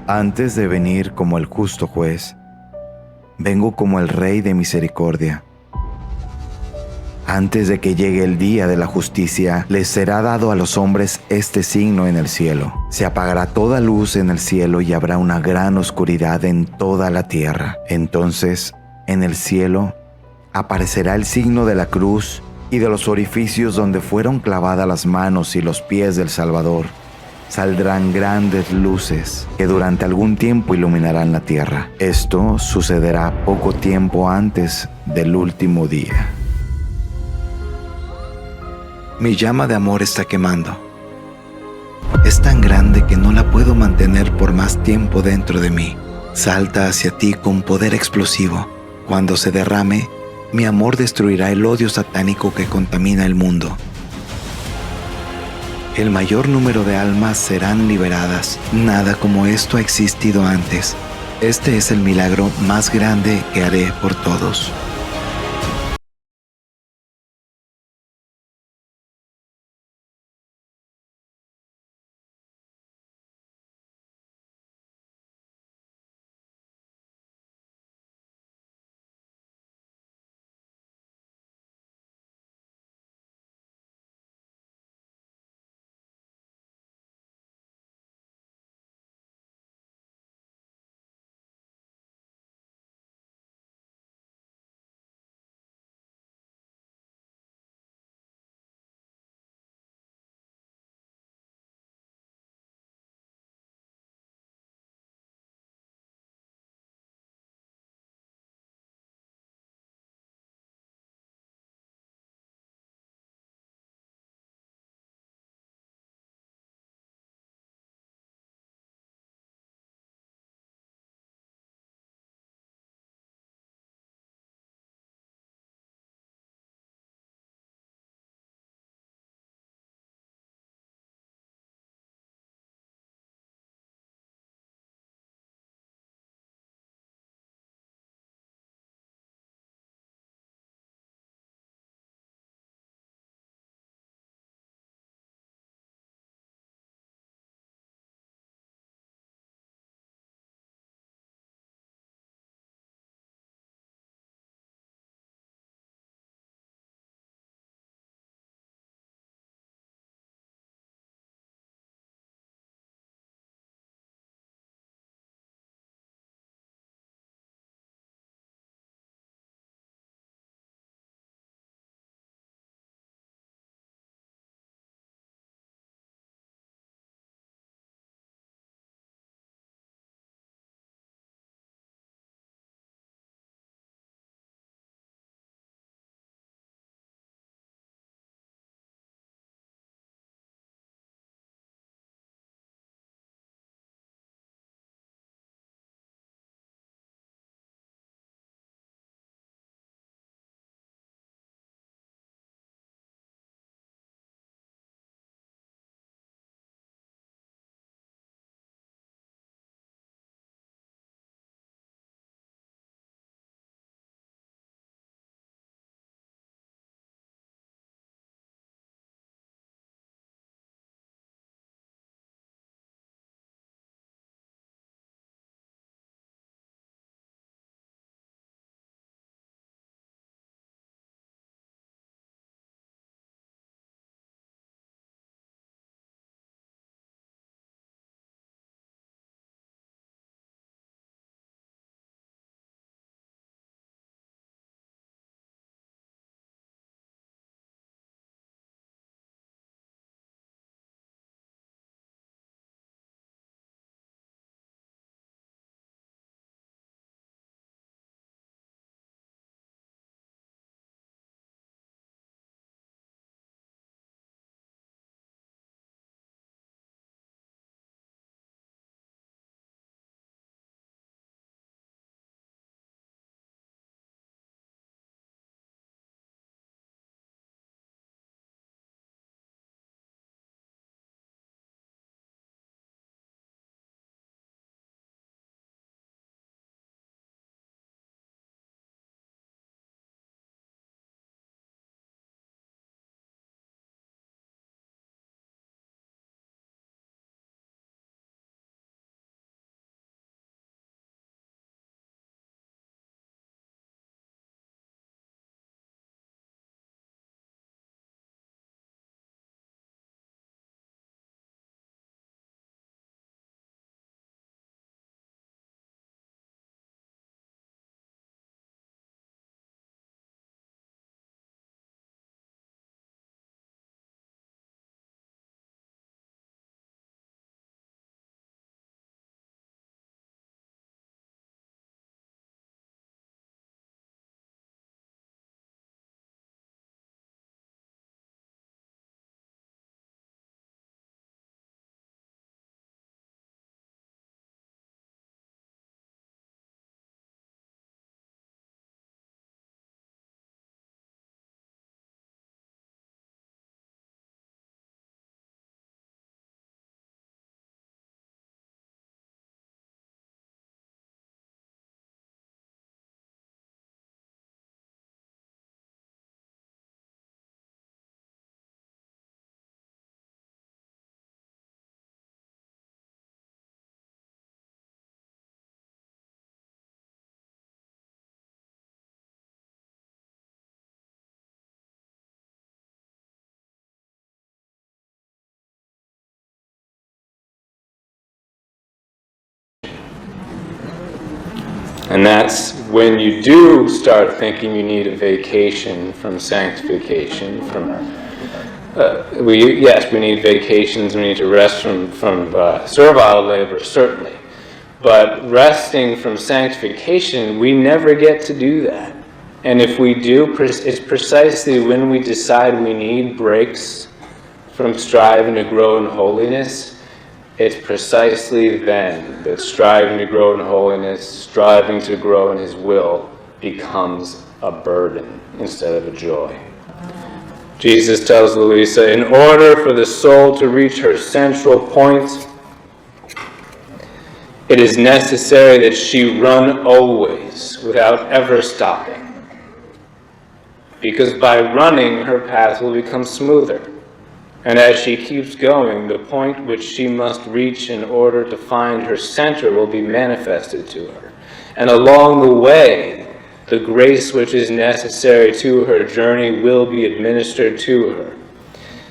Antes de venir como el justo juez, vengo como el Rey de misericordia. Antes de que llegue el día de la justicia, les será dado a los hombres este signo en el cielo. Se apagará toda luz en el cielo y habrá una gran oscuridad en toda la tierra. Entonces, en el cielo, aparecerá el signo de la cruz y de los orificios donde fueron clavadas las manos y los pies del Salvador. Saldrán grandes luces que durante algún tiempo iluminarán la tierra. Esto sucederá poco tiempo antes del último día. Mi llama de amor está quemando. Es tan grande que no la puedo mantener por más tiempo dentro de mí. Salta hacia ti con poder explosivo. Cuando se derrame, mi amor destruirá el odio satánico que contamina el mundo. El mayor número de almas serán liberadas. Nada como esto ha existido antes. Este es el milagro más grande que haré por todos. And that's when you do start thinking you need a vacation from sanctification, we need vacations, we need to rest from servile labor, certainly. But resting from sanctification, we never get to do that. And if we do, it's precisely when we decide we need breaks from striving to grow in holiness, it's precisely then that striving to grow in holiness, striving to grow in His will, becomes a burden instead of a joy. Jesus tells Luisa, in order for the soul to reach her central point, it is necessary that she run always without ever stopping. Because by running, her path will become smoother. And as she keeps going, the point which she must reach in order to find her center will be manifested to her. And along the way, the grace which is necessary to her journey will be administered to her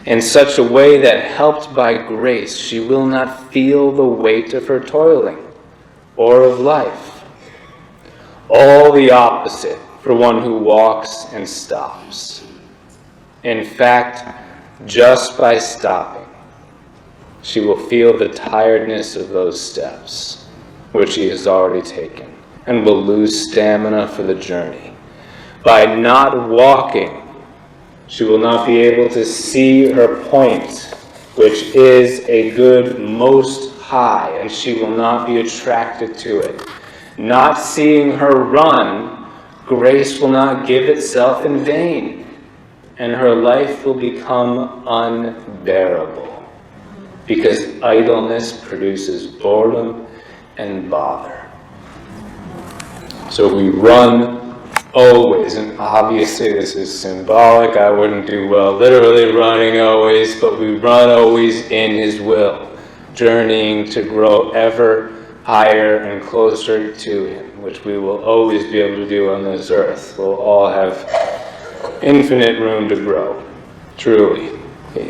in such a way that, helped by grace, she will not feel the weight of her toiling or of life. All the opposite for one who walks and stops. In fact, just by stopping, she will feel the tiredness of those steps which she has already taken, and will lose stamina for the journey. By not walking, she will not be able to see her point, which is a good most high, and she will not be attracted to it. Not seeing her run, grace will not give itself in vain, and her life will become unbearable, because idleness produces boredom and bother. So we run always, and obviously this is symbolic. I wouldn't do well literally running always, but we run always in His will, journeying to grow ever higher and closer to Him, which we will always be able to do on this earth. We'll all have infinite room to grow, truly.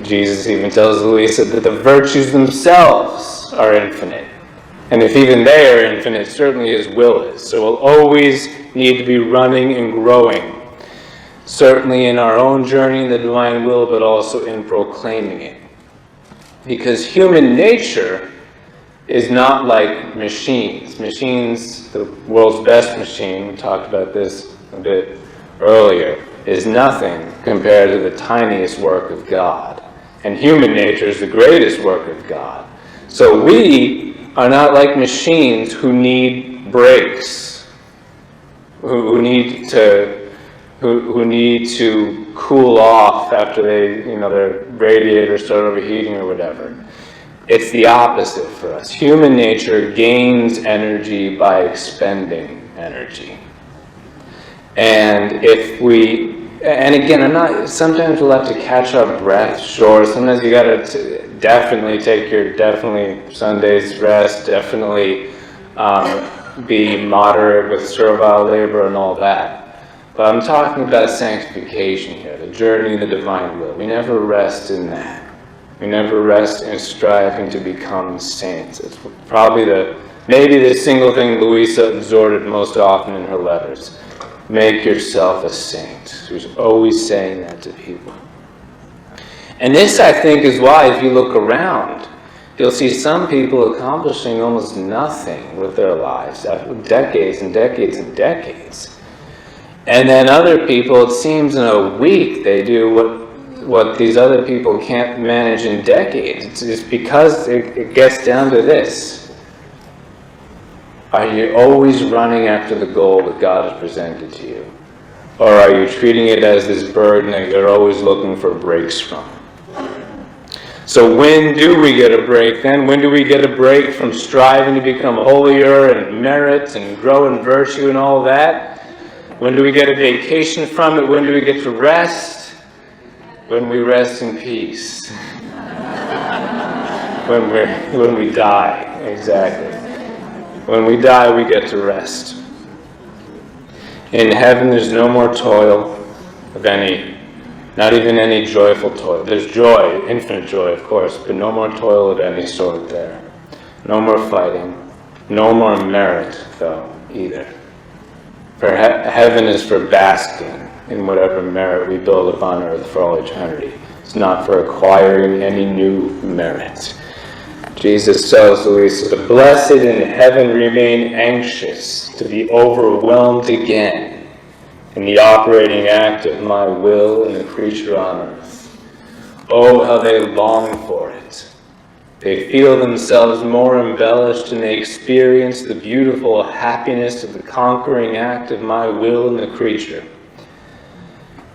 Jesus even tells Luisa that the virtues themselves are infinite. And if even they are infinite, certainly His will is. So we'll always need to be running and growing, certainly in our own journey in the divine will, but also in proclaiming it. Because human nature is not like machines. Machines, the world's best machine, we talked about this a bit earlier, is nothing compared to the tiniest work of God. And human nature is the greatest work of God. So we are not like machines who need breaks, who need to cool off after their radiators start overheating or whatever. It's the opposite for us. Human nature gains energy by expending energy. And sometimes we'll have to catch our breath, sure. Sometimes you gotta definitely take your Sunday's rest, definitely be moderate with servile labor and all that. But I'm talking about sanctification here, the journey in the divine will. We never rest in that. We never rest in striving to become saints. It's probably maybe the single thing Luisa exhorted most often in her letters. Make yourself a saint. She was always saying that to people. And this, I think, is why, if you look around, you'll see some people accomplishing almost nothing with their lives, decades and decades and decades. And then other people, it seems in a week, they do what these other people can't manage in decades. It's because it gets down to this. Are you always running after the goal that God has presented to you? Or are you treating it as this burden that you're always looking for breaks from? So when do we get a break then? When do we get a break from striving to become holier and merit and grow in virtue and all that? When do we get a vacation from it? When do we get to rest? When we rest in peace. When we die, exactly. When we die, we get to rest. In heaven, there's no more toil of any, not even any joyful toil. There's joy, infinite joy, of course, but no more toil of any sort there. No more fighting. No more merit, though, either. For heaven is for basking in whatever merit we build upon earth for all eternity. It's not for acquiring any new merit. Jesus tells Luisa, the blessed in heaven remain anxious to be overwhelmed again in the operating act of my will in the creature on earth. Oh, how they long for it. They feel themselves more embellished and they experience the beautiful happiness of the conquering act of my will in the creature.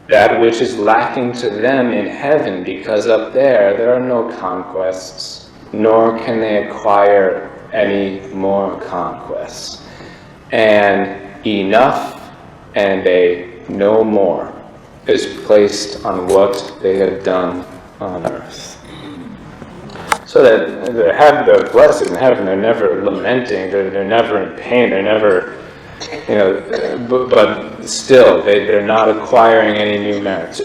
That which is lacking to them in heaven, because up there are no conquests, nor can they acquire any more conquests. And enough and a no more is placed on what they have done on earth. So that they're blessed in heaven, they're never lamenting, they're never in pain, they're never, but still, they're not acquiring any new merits.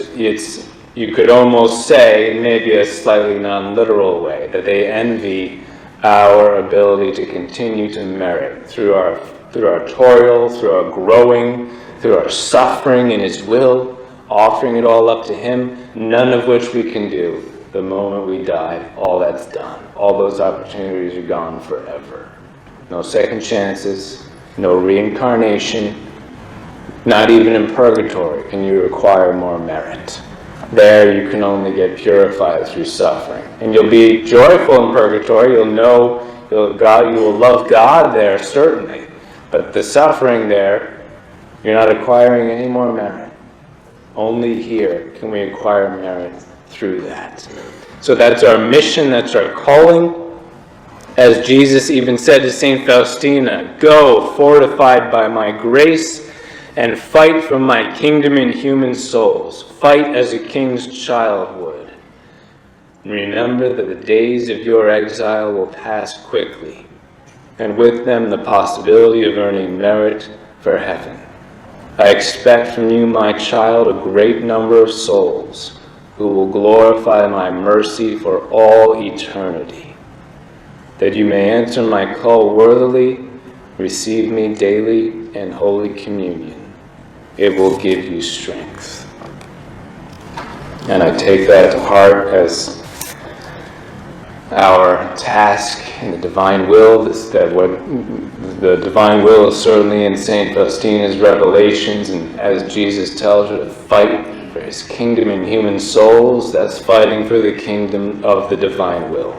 You could almost say, in maybe a slightly non-literal way, that they envy our ability to continue to merit through our toil, through our growing, through our suffering in His will, offering it all up to Him, none of which we can do. The moment we die, all that's done. All those opportunities are gone forever. No second chances, no reincarnation, not even in purgatory can you acquire more merit. There you can only get purified through suffering. And you'll be joyful in purgatory, you will love God there, certainly. But the suffering there, you're not acquiring any more merit. Only here can we acquire merit through that. So that's our mission, that's our calling. As Jesus even said to St. Faustina, go fortified by my grace and fight for my kingdom in human souls. Fight as a king's child would. And remember that the days of your exile will pass quickly, and with them the possibility of earning merit for heaven. I expect from you, my child, a great number of souls who will glorify my mercy for all eternity. That you may answer my call worthily, receive me daily in Holy Communion. It will give you strength. And I take that to heart as our task in the divine will. The divine will is certainly in St. Faustina's revelations, and as Jesus tells her to fight for His kingdom in human souls, that's fighting for the kingdom of the divine will.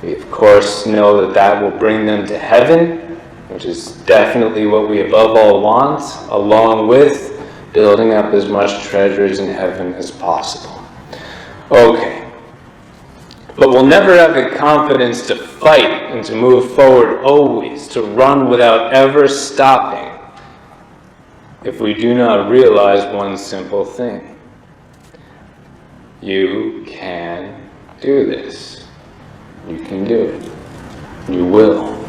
We of course know that will bring them to heaven, which is definitely what we above all want, along with building up as much treasures in heaven as possible. Okay. But we'll never have the confidence to fight and to move forward always, to run without ever stopping, if we do not realize one simple thing. You can do this. You can do it. You will.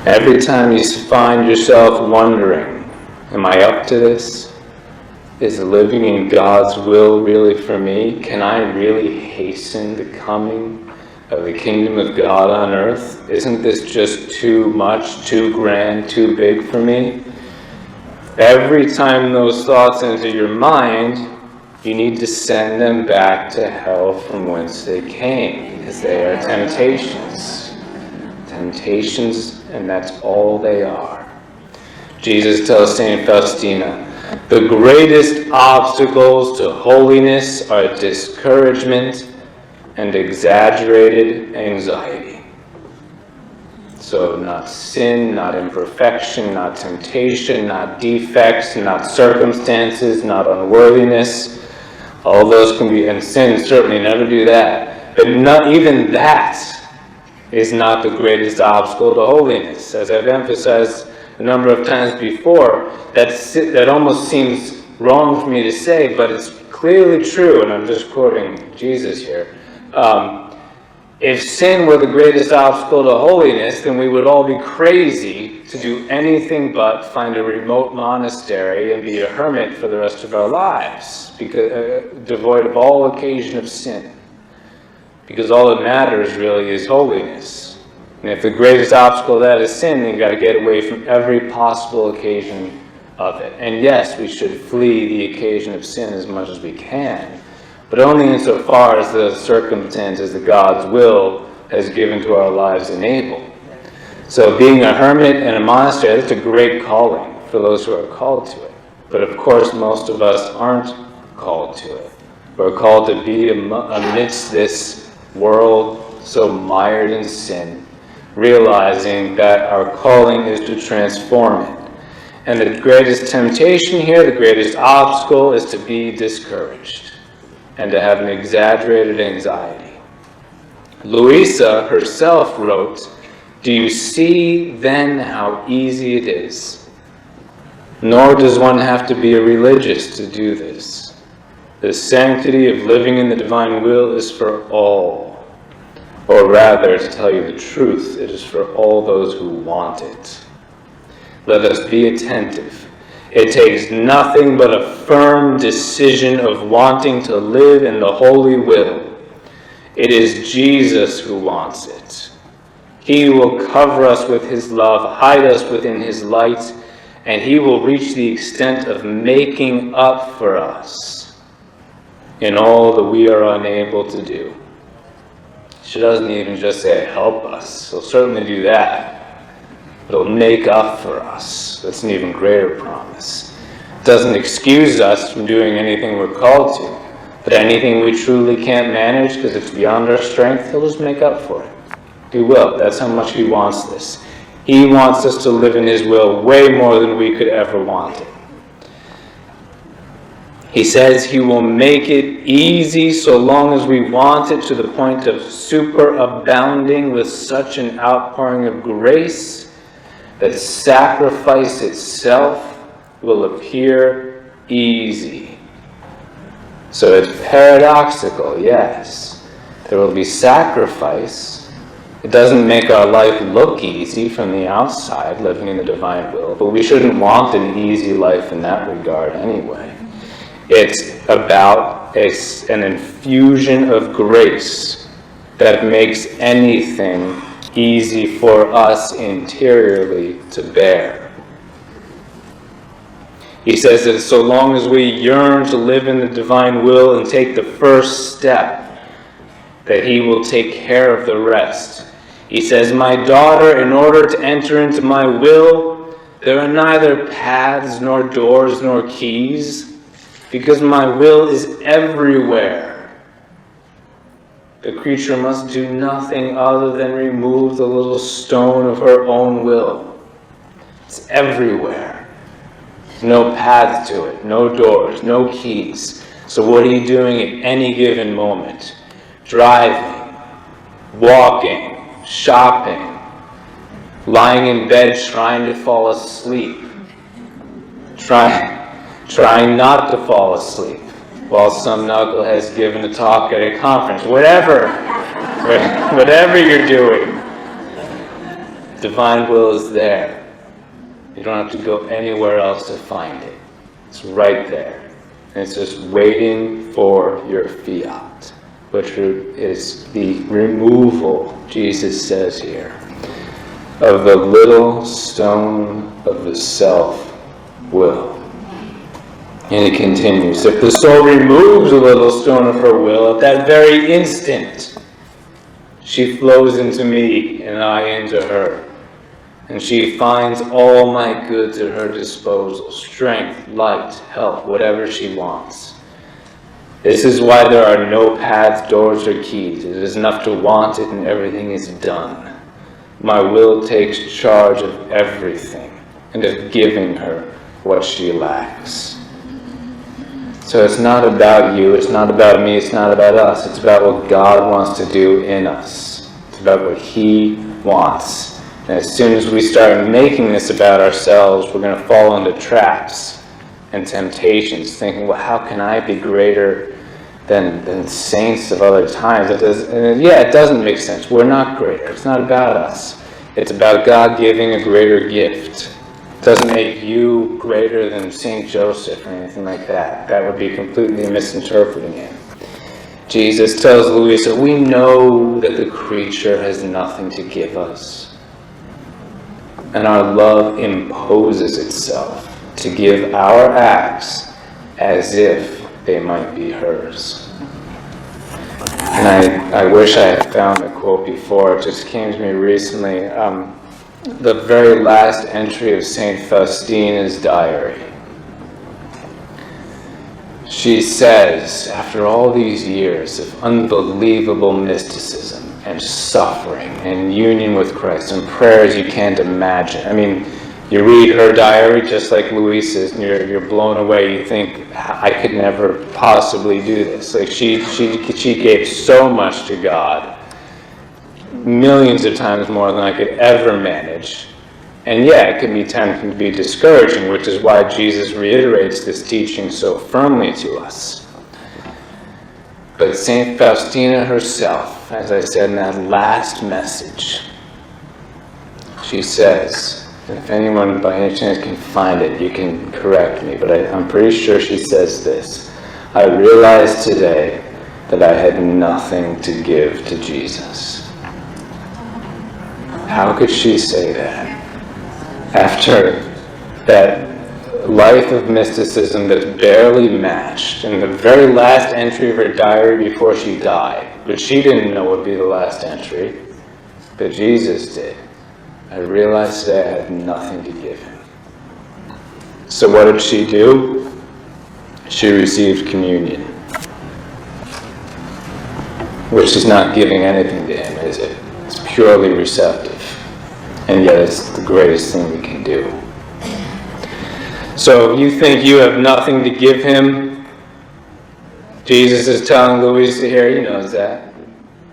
Every time you find yourself wondering, am I up to this? Is living in God's will really for me? Can I really hasten the coming of the kingdom of God on earth? Isn't this just too much, too grand, too big for me? Every time those thoughts enter your mind, you need to send them back to hell from whence they came, because they are temptations. Temptations, and that's all they are. Jesus tells St. Faustina, the greatest obstacles to holiness are discouragement and exaggerated anxiety. So not sin, not imperfection, not temptation, not defects, not circumstances, not unworthiness. All those can be, and sin certainly never do that. But not even that is not the greatest obstacle to holiness. As I've emphasized a number of times before, that almost seems wrong for me to say, but it's clearly true, and I'm just quoting Jesus here. If sin were the greatest obstacle to holiness, then we would all be crazy to do anything but find a remote monastery and be a hermit for the rest of our lives, because devoid of all occasion of sin. Because all that matters really is holiness. And if the greatest obstacle to that is sin, then you've got to get away from every possible occasion of it. And yes, we should flee the occasion of sin as much as we can, but only insofar as the circumstances that God's will has given to our lives enable. So being a hermit in a monastery, that's a great calling for those who are called to it. But of course, most of us aren't called to it. We're called to be amidst this world so mired in sin, realizing that our calling is to transform it. And the greatest temptation here, the greatest obstacle, is to be discouraged and to have an exaggerated anxiety. Luisa herself wrote, "Do you see then how easy it is? Nor does one have to be a religious to do this. The sanctity of living in the divine will is for all. Or rather, to tell you the truth, it is for all those who want it. Let us be attentive. It takes nothing but a firm decision of wanting to live in the holy will. It is Jesus who wants it. He will cover us with his love, hide us within his light, and he will reach the extent of making up for us in all that we are unable to do." She doesn't even just say, "Help us." He'll certainly do that. But he'll make up for us. That's an even greater promise. It doesn't excuse us from doing anything we're called to. But anything we truly can't manage because it's beyond our strength, he'll just make up for it. He will. That's how much he wants this. He wants us to live in his will way more than we could ever want it. He says he will make it easy so long as we want it, to the point of superabounding with such an outpouring of grace that sacrifice itself will appear easy. So it's paradoxical, yes. There will be sacrifice. It doesn't make our life look easy from the outside, living in the divine will, but we shouldn't want an easy life in that regard anyway. It's about an infusion of grace that makes anything easy for us interiorly to bear. He says that so long as we yearn to live in the divine will and take the first step, that he will take care of the rest. He says, "My daughter, in order to enter into my will, there are neither paths nor doors nor keys, because my will is everywhere. The creature must do nothing other than remove the little stone of her own will. It's everywhere. No path to it, no doors, no keys. So what are you doing at any given moment? Driving, walking, shopping, lying in bed trying to fall asleep, trying not to fall asleep while some knucklehead has given a talk at a conference, whatever you're doing, divine will is there. You don't have to go anywhere else to find it. It's right there. And it's just waiting for your fiat, which is the removal, Jesus says here, of the little stone of the self-will. And he continues, if the soul removes a little stone of her will, at that very instant, she flows into me and I into her. And she finds all my goods at her disposal, strength, light, health, whatever she wants. This is why there are no paths, doors, or keys. It is enough to want it and everything is done. My will takes charge of everything and of giving her what she lacks. So it's not about you, it's not about me, it's not about us. It's about what God wants to do in us. It's about what he wants. And as soon as we start making this about ourselves, we're going to fall into traps and temptations, thinking, well, how can I be greater than saints of other times? It doesn't make sense. We're not greater. It's not about us. It's about God giving a greater gift. It doesn't make you greater than St. Joseph or anything like that. That would be completely misinterpreting it. Jesus tells Luisa, we know that the creature has nothing to give us, and our love imposes itself to give our acts as if they might be hers. And I wish I had found the quote before. It just came to me recently. The very last entry of St. Faustina's diary. She says, after all these years of unbelievable mysticism and suffering and union with Christ and prayers you can't imagine. I mean, you read her diary just like Luisa's, and you're blown away. You think, I could never possibly do this. Like she gave so much to God, millions of times more than I could ever manage. And yeah, it can be tempting to be discouraging, which is why Jesus reiterates this teaching so firmly to us. But St. Faustina herself, as I said in that last message, she says, and if anyone by any chance can find it, you can correct me, but I'm pretty sure she says this: I realized today that I had nothing to give to Jesus. How could she say that? After that life of mysticism that's barely matched, in the very last entry of her diary before she died, which she didn't know would be the last entry, but Jesus did. I realized today I had nothing to give him. So what did she do? She received communion, which is not giving anything to him, is it? It's purely receptive. And yet it's the greatest thing we can do. So if you think you have nothing to give him, Jesus is telling Luisa here, he knows that.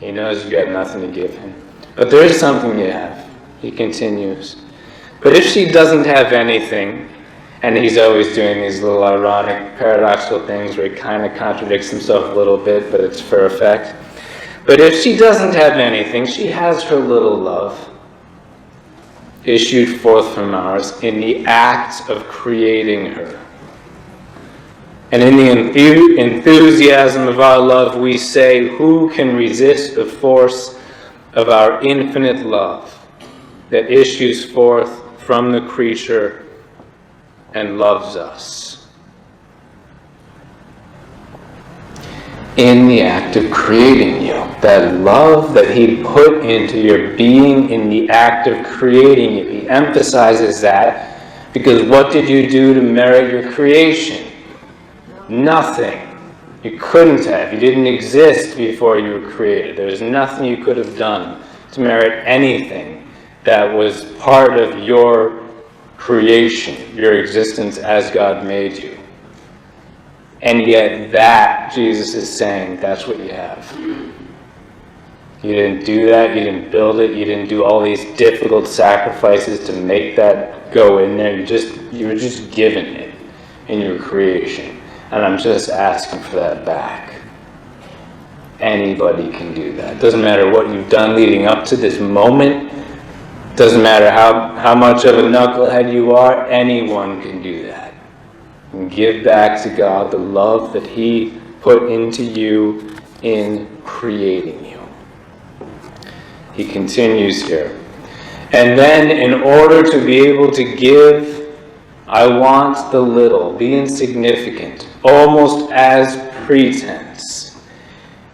He knows you've got nothing to give him. But there is something you have. He continues. But if she doesn't have anything, and he's always doing these little ironic, paradoxical things where he kind of contradicts himself a little bit, but it's for effect. But if she doesn't have anything, she has her little love, issued forth from ours in the act of creating her. And in the enthusiasm of our love, we say, who can resist the force of our infinite love that issues forth from the creature and loves us? In the act of creating you, that love that he put into your being in the act of creating you. He emphasizes that because what did you do to merit your creation? Nothing. You couldn't have. You didn't exist before you were created. There's nothing you could have done to merit anything that was part of your creation, your existence as God made you. And yet that, Jesus is saying, that's what you have. You didn't do that, you didn't build it, you didn't do all these difficult sacrifices to make that go in there. You were just given it in your creation. And I'm just asking for that back. Anybody can do that. Doesn't matter what you've done leading up to this moment. Doesn't matter how much of a knucklehead you are. Anyone can do that. And give back to God the love that he put into you in creating you. He continues here. And then in order to be able to give, I want the little, the insignificant, almost as pretense,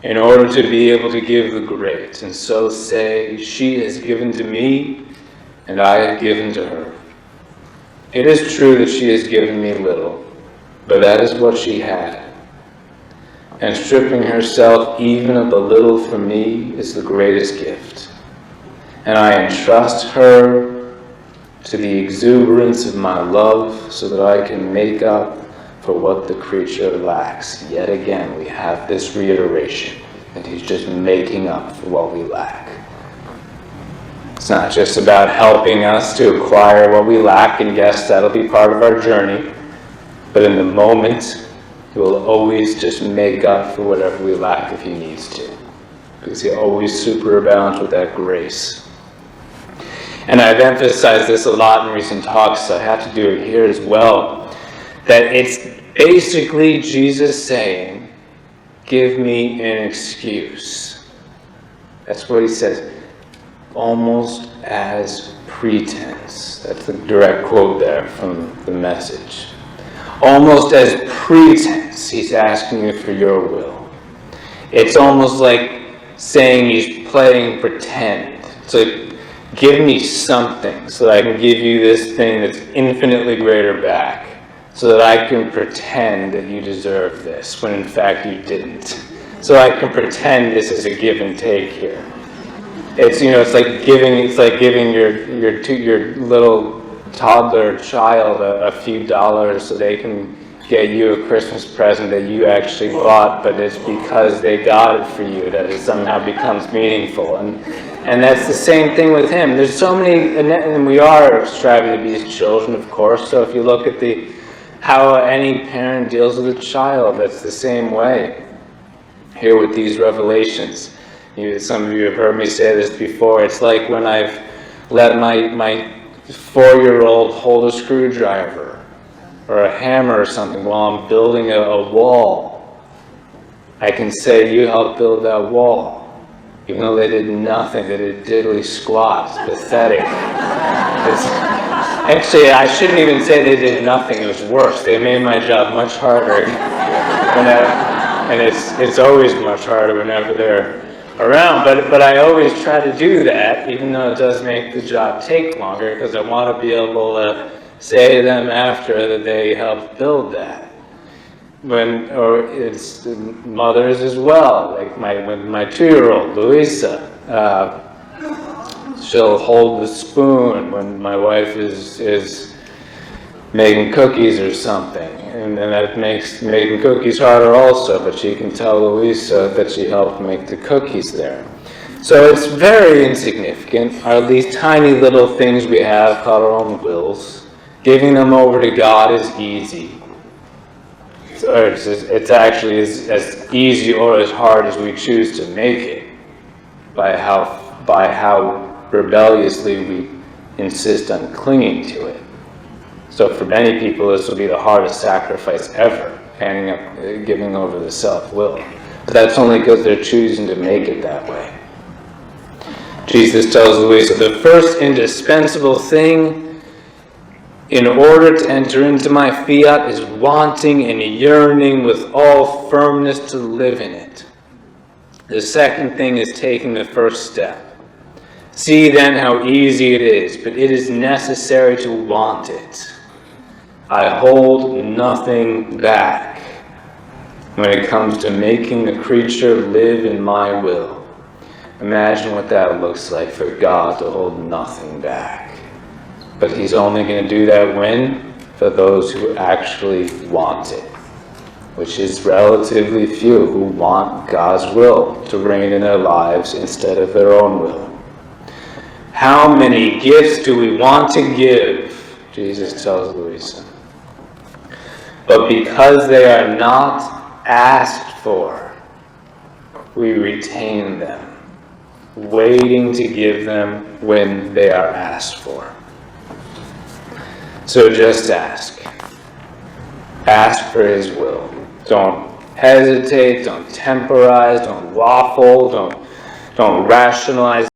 in order to be able to give the great. And so say, she has given to me, and I have given to her. It is true that she has given me little, but that is what she had. And stripping herself even of the little for me is the greatest gift. And I entrust her to the exuberance of my love so that I can make up for what the creature lacks. Yet again, we have this reiteration that he's just making up for what we lack. It's not just about helping us to acquire what we lack, and yes, that'll be part of our journey. But in the moment, he will always just make up for whatever we lack if he needs to. Because he always superabounds with that grace. And I've emphasized this a lot in recent talks, so I have to do it here as well. That it's basically Jesus saying, give me an excuse. That's what he says. Almost as pretense. That's the direct quote there from the Message. Almost as pretense, he's asking you for your will. It's almost like saying he's playing pretend. It's like, give me something so that I can give you this thing that's infinitely greater back, so that I can pretend that you deserve this, when in fact you didn't. So I can pretend this is a give and take here. It's, it's like giving your little toddler child a few dollars so they can get you a Christmas present that you actually bought, but it's because they got it for you that it somehow becomes meaningful. And that's the same thing with him. There's so many, and we are striving to be his children, of course. So if you look at how any parent deals with a child, that's the same way. Here with these revelations. Some of you have heard me say this before. It's like when I've let my 4-year-old hold a screwdriver or a hammer or something while I'm building a wall. I can say, you helped build that wall. Even though they did nothing, they did diddly squat. It's pathetic. Actually, I shouldn't even say they did nothing. It was worse. They made my job much harder. And it's always much harder whenever they're around. But I always try to do that, even though it does make the job take longer, because I want to be able to say to them after that they helped build that. Or it's mothers as well, like my 2-year-old, Luisa. She'll hold the spoon when my wife is making cookies or something. And that makes making cookies harder also, but she can tell Luisa that she helped make the cookies there. So it's very insignificant, are these tiny little things we have called our own wills. Giving them over to God is easy. It's actually as easy or as hard as we choose to make it, by how rebelliously we insist on clinging to it. So for many people, this will be the hardest sacrifice ever, giving over the self-will. But that's only because they're choosing to make it that way. Jesus tells Luisa, the first indispensable thing in order to enter into my fiat is wanting and yearning with all firmness to live in it. The second thing is taking the first step. See then how easy it is, but it is necessary to want it. I hold nothing back when it comes to making the creature live in my will. Imagine what that looks like for God to hold nothing back. But he's only going to do that when? For those who actually want it, which is relatively few who want God's will to reign in their lives instead of their own will. How many gifts do we want to give? Jesus tells Luisa. But because they are not asked for, we retain them, waiting to give them when they are asked for. So just ask. Ask for his will. Don't hesitate, don't temporize, don't waffle, don't rationalize.